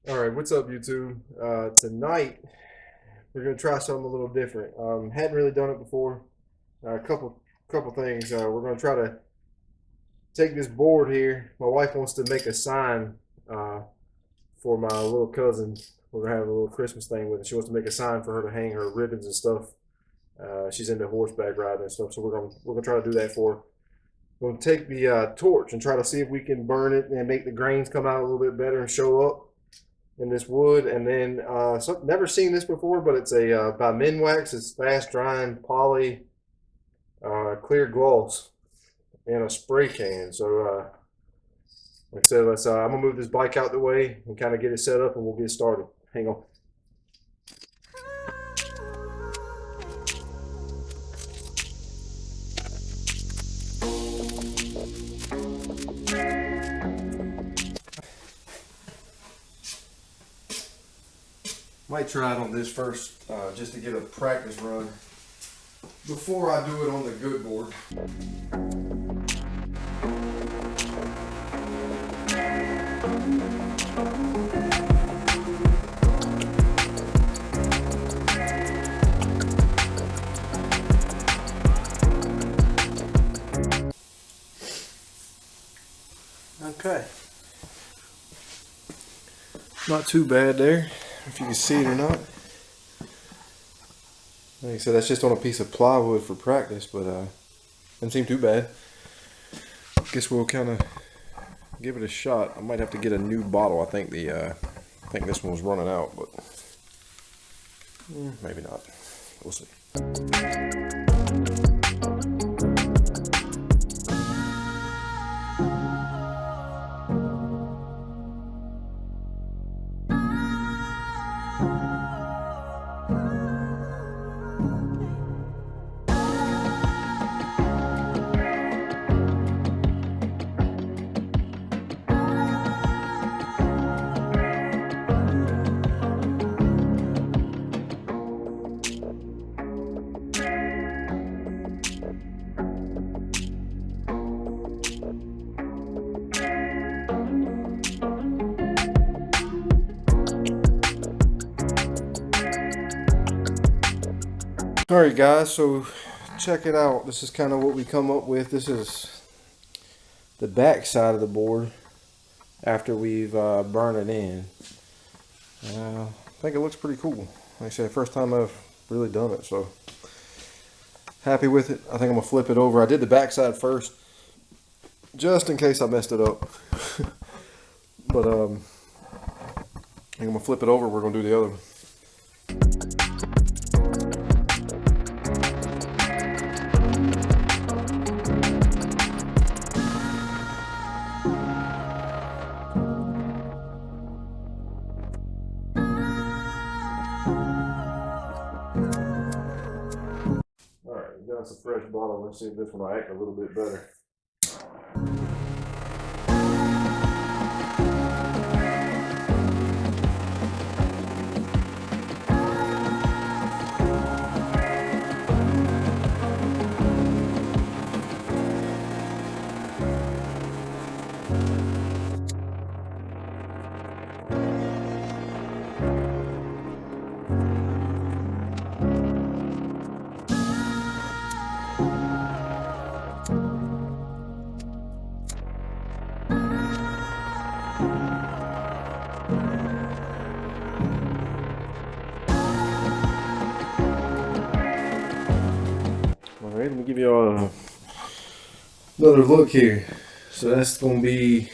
All right, what's up, YouTube? Tonight we're gonna try something a little different. Hadn't really done it before. A couple things. We're gonna try to take this board here. My wife wants to make a sign uh, for my little cousin. We're gonna have a little Christmas thing with it. She wants to make a sign for her to hang her ribbons and stuff. She's into horseback riding and stuff, so we're gonna try to do that for her. We're gonna take the torch and try to see if we can burn it and make the grains come out a little bit better and show up in this wood. And then never seen this before, but it's a by Minwax. It's fast drying poly clear gloss in a spray can. So like I said, let's I'm gonna move this bike out the way and kind of get it set up, and we'll get started. Hang on. Might try it on this first, just to get a practice run before I do it on the good board. Okay. Not too bad there, if you can see it or not. Like I said, that's just on a piece of plywood for practice, but doesn't seem too bad. Guess we'll kind of give it a shot. I might have to get a new bottle. I think this one was running out, but maybe not. We'll see. Alright guys, so check it out. This is kind of what we come up with. This is the back side of the board after we've burned it in. I think it looks pretty cool. Like I said, first time I've really done it, so happy with it. I think I'm going to flip it over. I did the back side first, just in case I messed it up. But I think I'm going to flip it over. We're going to do the other one. That's a fresh bottle. Let's see if this one will act a little bit better. Alright, let me give you all another look here. So that's going to be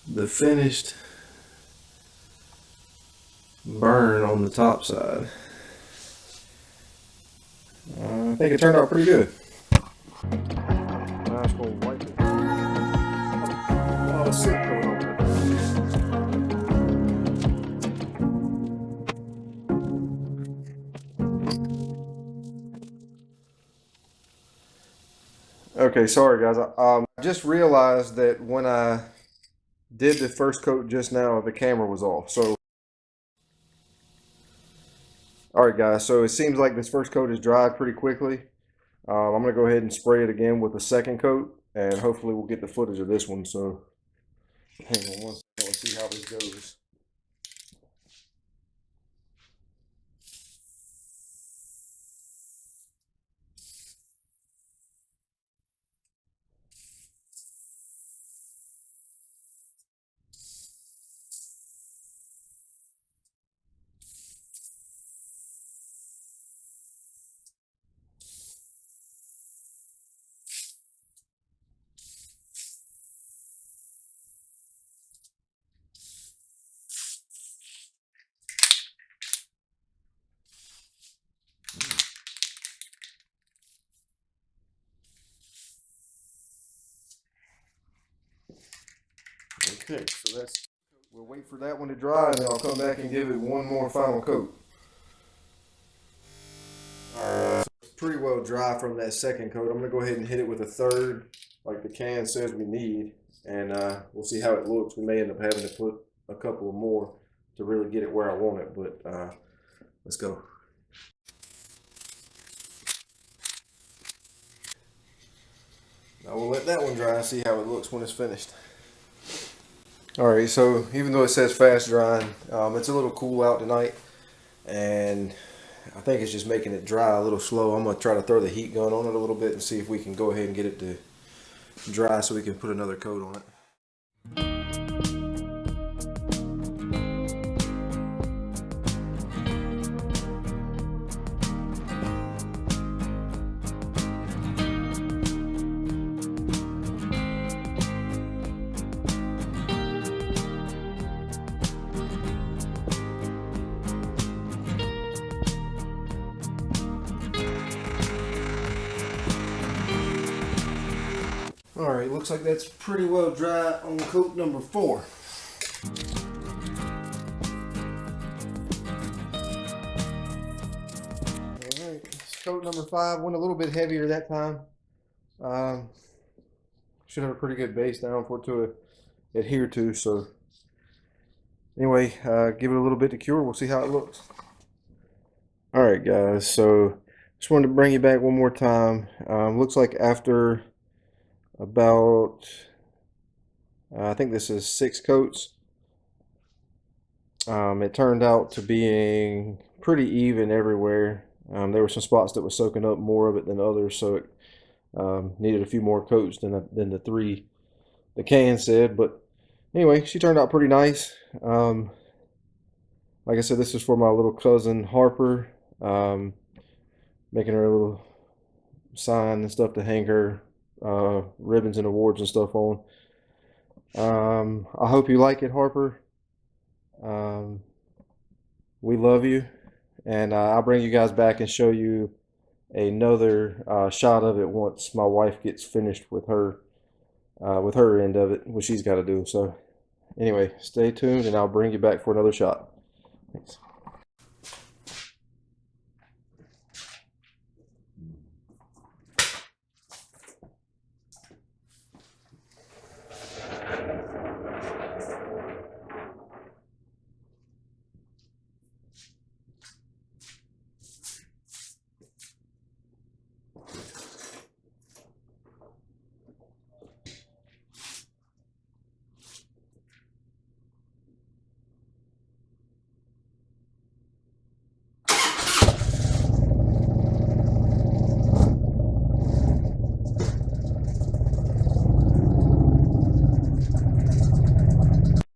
the finished burn on the top side. I think it turned out pretty good. Now it's going to wipe it. A lot of soot coming on there. Okay, sorry guys. I just realized that when I did the first coat just now, the camera was off. So, alright guys, so it seems like this first coat is dried pretty quickly. I'm going to go ahead and spray it again with the second coat, and hopefully we'll get the footage of this one. So, hang on one second, let's see how this goes. Okay, so we'll wait for that one to dry and then I'll come back and give it one more final coat. Alright, so it's pretty well dry from that second coat. I'm going to go ahead and hit it with a third, like the can says we need, and we'll see how it looks. We may end up having to put a couple more to really get it where I want it, but let's go. Now we'll let that one dry and see how it looks when it's finished. Alright, so even though it says fast drying, it's a little cool out tonight, and I think it's just making it dry a little slow. I'm going to try to throw the heat gun on it a little bit and see if we can go ahead and get it to dry so we can put another coat on it. Alright, looks like that's pretty well dry on coat number 4. Alright, coat number 5 went a little bit heavier that time. Should have a pretty good base down for it to adhere to, so anyway, give it a little bit to cure. We'll see how it looks. Alright guys, so just wanted to bring you back one more time. Looks like after about I think this is 6 coats, it turned out to being pretty even everywhere. There were some spots that was soaking up more of it than others, so it needed a few more coats than the 3 the can said. But anyway, she turned out pretty nice. Like I said, this is for my little cousin Harper, making her a little sign and stuff to hang her ribbons and awards and stuff on. I hope you like it, Harper. We love you, and I'll bring you guys back and show you another shot of it once my wife gets finished with her end of it, what she's got to do. So anyway, stay tuned and I'll bring you back for another shot. Thanks.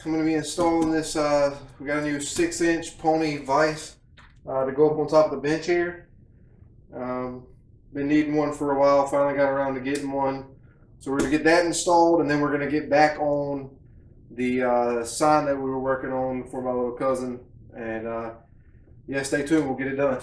I'm going to be installing this, we got a new 6-inch pony vise to go up on top of the bench here. Been needing one for a while, finally got around to getting one. So we're going to get that installed, and then we're going to get back on the sign that we were working on for my little cousin. And yeah, stay tuned, we'll get it done.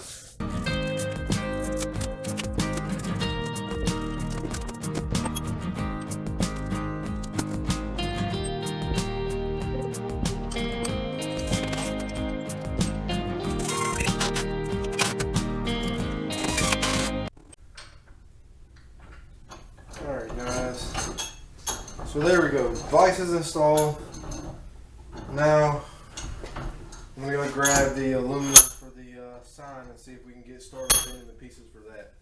Alright guys, so there we go, vise is installed. Now I'm going to grab the aluminum for the sign and see if we can get started bending the pieces for that.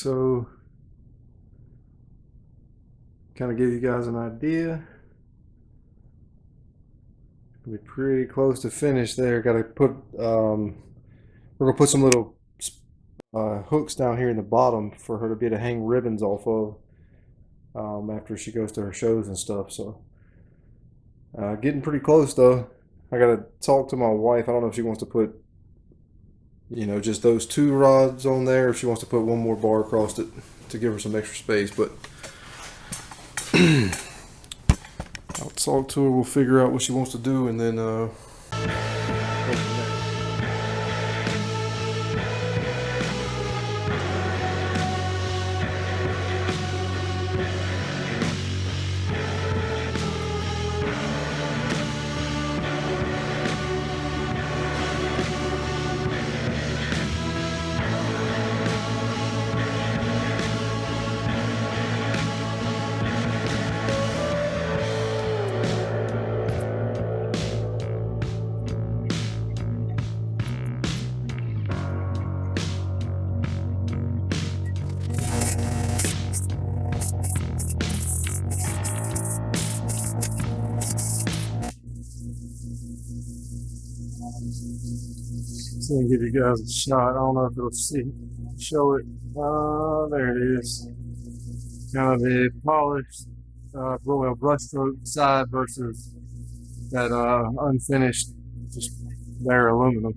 so kind of give you guys an idea. We're pretty close to finish there. Got to put we're gonna put some little hooks down here in the bottom for her to be able to hang ribbons off of after she goes to her shows and stuff. So getting pretty close though. I gotta talk to my wife. I don't know if she wants to put, you know, just those 2 rods on there, or if she wants to put one more bar across it to give her some extra space. But I'll talk to her. We'll figure out what she wants to do, and then go from there. So I'll give you guys a shot. I don't know if it'll show it. There it is. Kind of the polished, royal brushstroke side versus that unfinished, just bare aluminum.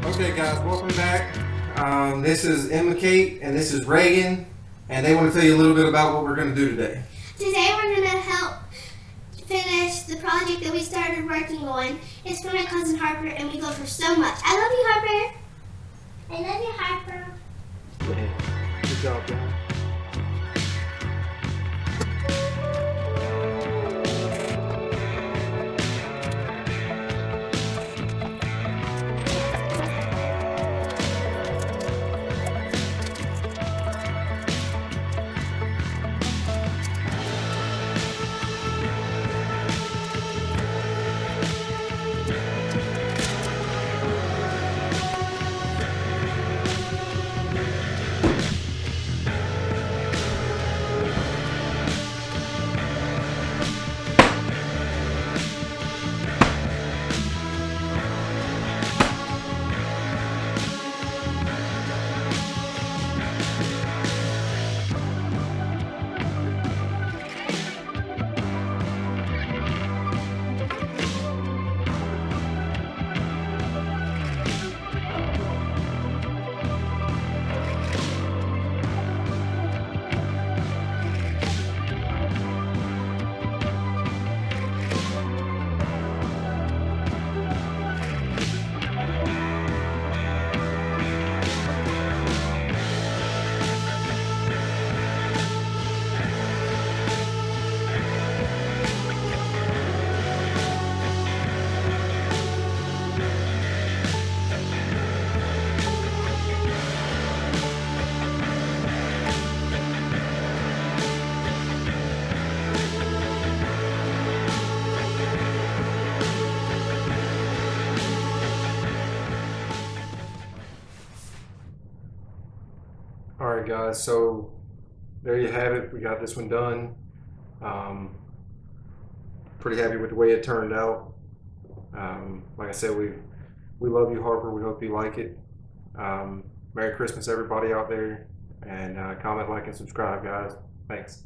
Okay guys, welcome back. This is Emma Kate and this is Reagan, and they want to tell you a little bit about what we're going to do today. Today we're going to help finish the project that we started working on. It's for my cousin Harper, and we love her so much. I love you, Harper. I love you, Harper. Good job, guys. right, guys. So there you have it. We got this one done. Pretty happy with the way it turned out. Like I said, we love you, Harper. We hope you like it. Merry Christmas, everybody out there, and comment, like, and subscribe, guys. Thanks.